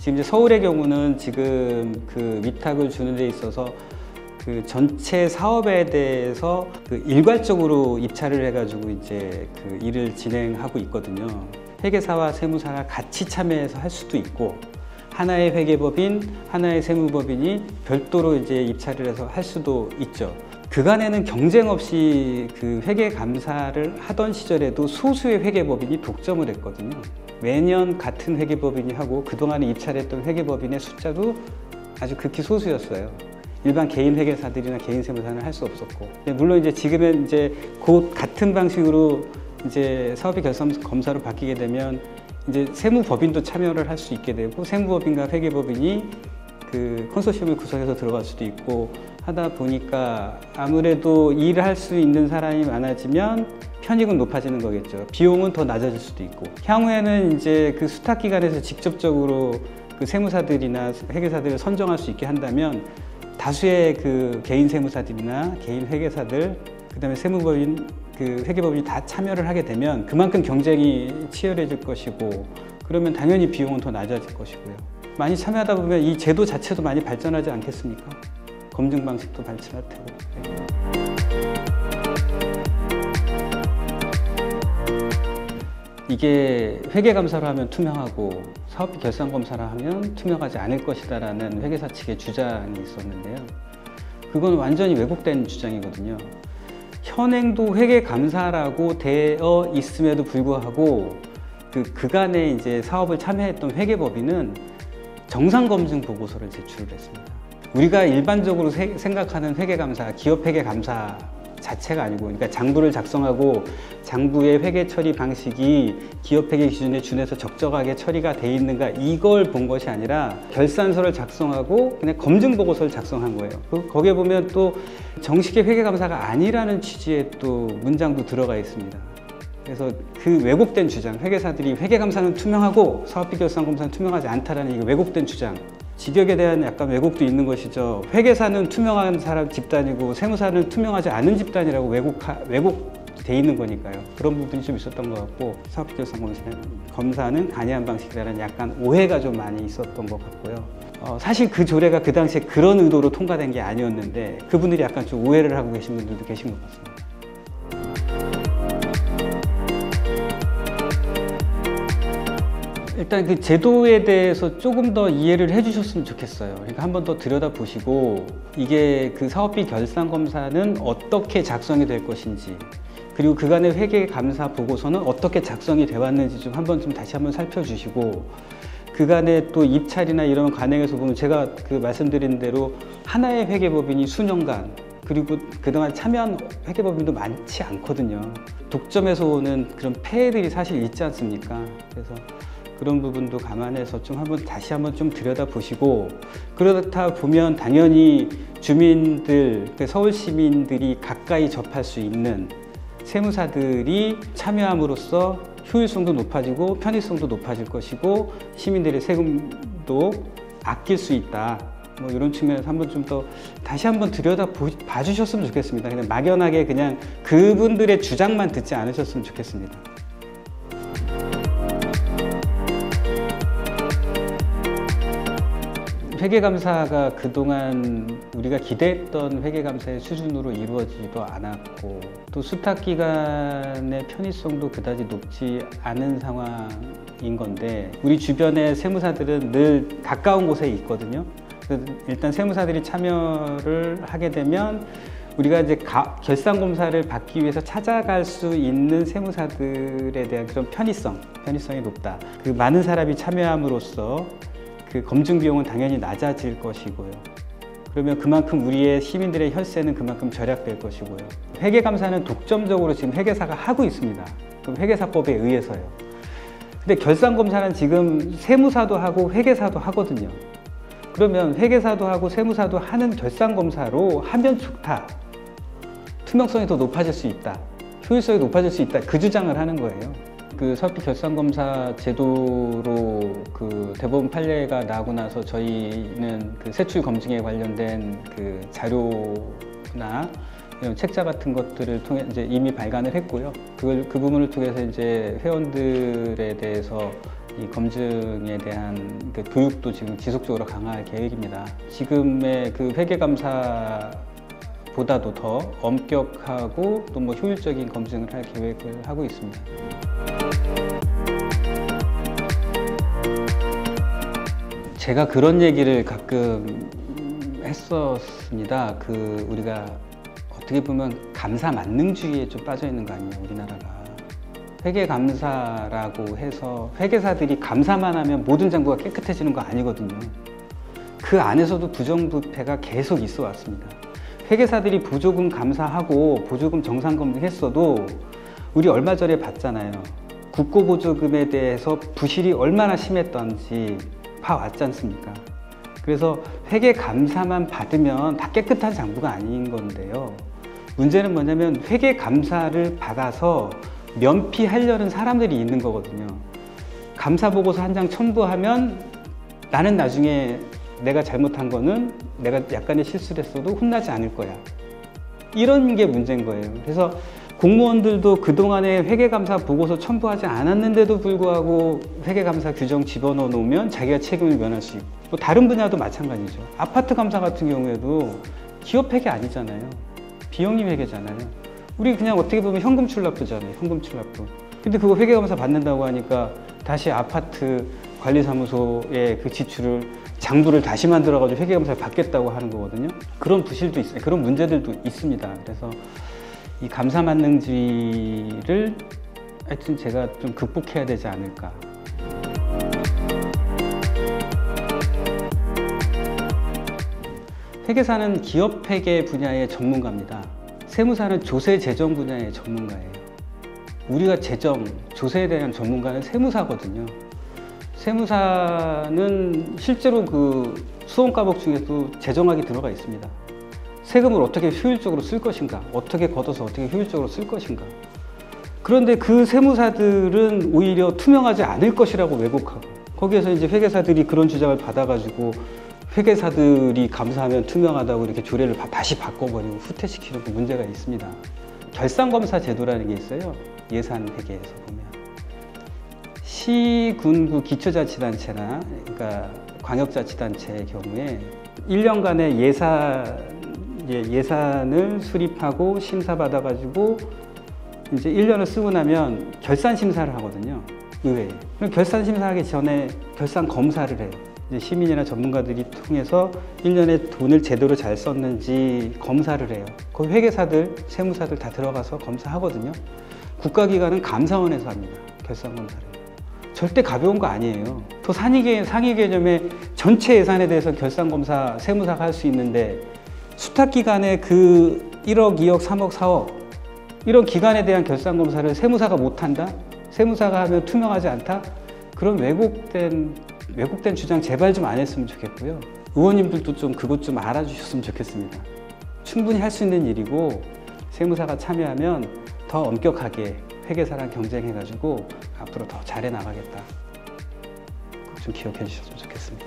지금 이제 서울의 경우는 지금 그 위탁을 주는 데 있어서 그 전체 사업에 대해서 그 일괄적으로 입찰을 해가지고 이제 그 일을 진행하고 있거든요. 회계사와 세무사가 같이 참여해서 할 수도 있고, 하나의 회계법인, 하나의 세무법인이 별도로 이제 입찰을 해서 할 수도 있죠. 그간에는 경쟁 없이 그 회계 감사를 하던 시절에도 소수의 회계법인이 독점을 했거든요. 매년 같은 회계법인이 하고 그동안에 입찰했던 회계법인의 숫자도 아주 극히 소수였어요. 일반 개인 회계사들이나 개인 세무사는 할 수 없었고, 물론 이제 지금은 이제 곧 같은 방식으로 이제 사업비 결산 검사로 바뀌게 되면 이제 세무법인도 참여를 할 수 있게 되고, 세무법인과 회계법인이 그 컨소시엄을 구성해서 들어갈 수도 있고 하다 보니까 아무래도 일을 할 수 있는 사람이 많아지면 편익은 높아지는 거겠죠. 비용은 더 낮아질 수도 있고, 향후에는 이제 그 수탁기관에서 직접적으로 그 세무사들이나 회계사들을 선정할 수 있게 한다면 다수의 그 개인 세무사들이나 개인 회계사들, 그다음에 세무법인, 그 회계법인이 다 참여를 하게 되면 그만큼 경쟁이 치열해질 것이고, 그러면 당연히 비용은 더 낮아질 것이고요. 많이 참여하다 보면 이 제도 자체도 많이 발전하지 않겠습니까? 검증 방식도 발전할 테고. 이게 회계감사를 하면 투명하고 사업비 결산검사를 하면 투명하지 않을 것이다라는 회계사 측의 주장이 있었는데요. 그건 완전히 왜곡된 주장이거든요. 현행도 회계감사라고 되어 있음에도 불구하고 그간에 이제 사업을 참여했던 회계법인은 정상검증 보고서를 제출을 했습니다. 우리가 일반적으로 생각하는 회계감사, 기업 회계감사 자체가 아니고, 그러니까 장부를 작성하고 장부의 회계 처리 방식이 기업 회계 기준에 준해서 적정하게 처리가 돼 있는가, 이걸 본 것이 아니라 결산서를 작성하고 그냥 검증 보고서를 작성한 거예요. 거기에 보면 또 정식의 회계감사가 아니라는 취지의 또 문장도 들어가 있습니다. 그래서 그 왜곡된 주장, 회계사들이 회계감사는 투명하고 사업비 결산검사는 투명하지 않다라는 이 왜곡된 주장, 직역에 대한 약간 왜곡도 있는 것이죠. 회계사는 투명한 사람 집단이고 세무사는 투명하지 않은 집단이라고 왜곡돼 있는 거니까요. 그런 부분이 좀 있었던 것 같고, 사업비 결산검사는 간이한 방식이라는 약간 오해가 좀 많이 있었던 것 같고요. 사실 그 조례가 그 당시에 그런 의도로 통과된 게 아니었는데 그분들이 약간 좀 오해를 하고 계신 분들도 계신 것 같습니다. 일단 그 제도에 대해서 조금 더 이해를 해주셨으면 좋겠어요. 그러니까 한번 더 들여다보시고, 이게 그 사업비 결산검사는 어떻게 작성이 될 것인지, 그리고 그간의 회계감사 보고서는 어떻게 작성이 되어 왔는지 좀 다시 한번 살펴주시고, 그간의 또 입찰이나 이런 관행에서 보면 제가 그 말씀드린 대로 하나의 회계법인이 수년간, 그리고 그동안 참여한 회계법인도 많지 않거든요. 독점에서 오는 그런 폐해들이 사실 있지 않습니까? 그래서 그런 부분도 감안해서 다시 한번 좀 들여다보시고, 그렇다 보면 당연히 주민들, 서울 시민들이 가까이 접할 수 있는 세무사들이 참여함으로써 효율성도 높아지고 편의성도 높아질 것이고 시민들의 세금도 아낄 수 있다. 뭐 이런 측면에서 다시 한번 들여다봐 주셨으면 좋겠습니다. 그냥 막연하게 그냥 그분들의 주장만 듣지 않으셨으면 좋겠습니다. 회계감사가 그동안 우리가 기대했던 회계감사의 수준으로 이루어지지도 않았고, 또 수탁기관의 편의성도 그다지 높지 않은 상황인 건데, 우리 주변의 세무사들은 늘 가까운 곳에 있거든요. 일단 세무사들이 참여를 하게 되면 우리가 이제 결산검사를 받기 위해서 찾아갈 수 있는 세무사들에 대한 그런 편의성이 높다. 그 많은 사람이 참여함으로써 그 검증 비용은 당연히 낮아질 것이고요. 그러면 그만큼 우리의 시민들의 혈세는 그만큼 절약될 것이고요. 회계감사는 독점적으로 지금 회계사가 하고 있습니다. 그럼 회계사법에 의해서요. 근데 결산검사는 지금 세무사도 하고 회계사도 하거든요. 그러면 회계사도 하고 세무사도 하는 결산검사로 하면 좋다. 투명성이 더 높아질 수 있다. 효율성이 높아질 수 있다. 그 주장을 하는 거예요. 그 사업비 결산검사 제도로 그 대법원 판례가 나고 나서 저희는 그 세출 검증에 관련된 그 자료나 이런 책자 같은 것들을 통해 이제 이미 발간을 했고요. 그 부분을 통해서 이제 회원들에 대해서 이 검증에 대한 그 교육도 지금 지속적으로 강화할 계획입니다. 지금의 그 회계감사보다도 더 엄격하고 또 뭐 효율적인 검증을 할 계획을 하고 있습니다. 제가 그런 얘기를 가끔 했었습니다. 그 우리가 어떻게 보면 감사 만능주의에 좀 빠져 있는 거 아니에요, 우리나라가. 회계감사라고 해서 회계사들이 감사만 하면 모든 장부가 깨끗해지는 거 아니거든요. 그 안에서도 부정부패가 계속 있어 왔습니다. 회계사들이 보조금 감사하고 보조금 정상검증했어도 우리 얼마 전에 봤잖아요. 국고보조금에 대해서 부실이 얼마나 심했던지 봐왔지 않습니까? 그래서 회계감사만 받으면 다 깨끗한 장부가 아닌 건데요. 문제는 뭐냐면 회계감사를 받아서 면피하려는 사람들이 있는 거거든요. 감사보고서 한 장 첨부하면 나는 나중에 내가 잘못한 거는 내가 약간의 실수를 했어도 혼나지 않을 거야. 이런 게 문제인 거예요. 그래서 공무원들도 그동안에 회계감사 보고서 첨부하지 않았는데도 불구하고 회계감사 규정 집어넣어 놓으면 자기가 책임을 면할 수 있고, 또 다른 분야도 마찬가지죠. 아파트 감사 같은 경우에도 기업 회계 아니잖아요. 비영리 회계잖아요. 우리 그냥 어떻게 보면 현금 출납부잖아요. 현금 출납부. 근데 그거 회계감사 받는다고 하니까 다시 아파트 관리사무소의 그 지출을 장부를 다시 만들어가지고 회계감사를 받겠다고 하는 거거든요. 그런 부실도 있어요. 그런 문제들도 있습니다. 그래서 이 감사만능주의를 하여튼 제가 좀 극복해야 되지 않을까. 회계사는 기업 회계 분야의 전문가입니다. 세무사는 조세 재정 분야의 전문가예요. 우리가 재정, 조세에 대한 전문가는 세무사거든요. 세무사는 실제로 그 수험 과목 중에도 재정학이 들어가 있습니다. 세금을 어떻게 효율적으로 쓸 것인가, 어떻게 걷어서 어떻게 효율적으로 쓸 것인가. 그런데 그 세무사들은 오히려 투명하지 않을 것이라고 왜곡하고, 거기에서 이제 회계사들이 그런 주장을 받아가지고 회계사들이 감사하면 투명하다고 이렇게 조례를 다시 바꿔버리고 후퇴시키는 그 문제가 있습니다. 결산검사 제도라는 게 있어요. 예산 회계에서 보면. 시, 군, 구 기초자치단체나 그러니까 광역자치단체의 경우에 1년간의 예산을 수립하고 심사받아가지고 이제 1년을 쓰고 나면 결산 심사를 하거든요. 의회에. 그럼 결산 심사하기 전에 결산 검사를 해요. 이제 시민이나 전문가들이 통해서 1년에 돈을 제대로 잘 썼는지 검사를 해요. 거기 회계사들, 세무사들 다 들어가서 검사하거든요. 국가기관은 감사원에서 합니다. 결산 검사를. 절대 가벼운 거 아니에요. 또 상위 개념의 전체 예산에 대해서 결산 검사, 세무사가 할 수 있는데 수탁기관의 그 1억, 2억, 3억, 4억 이런 기관에 대한 결산 검사를 세무사가 못한다? 세무사가 하면 투명하지 않다? 그런 왜곡된 주장 제발 좀 안 했으면 좋겠고요. 의원님들도 좀 그것 좀 알아주셨으면 좋겠습니다. 충분히 할 수 있는 일이고 세무사가 참여하면 더 엄격하게 회계사랑 경쟁해가지고 앞으로 더 잘해 나가겠다. 꼭 좀 기억해 주셨으면 좋겠습니다.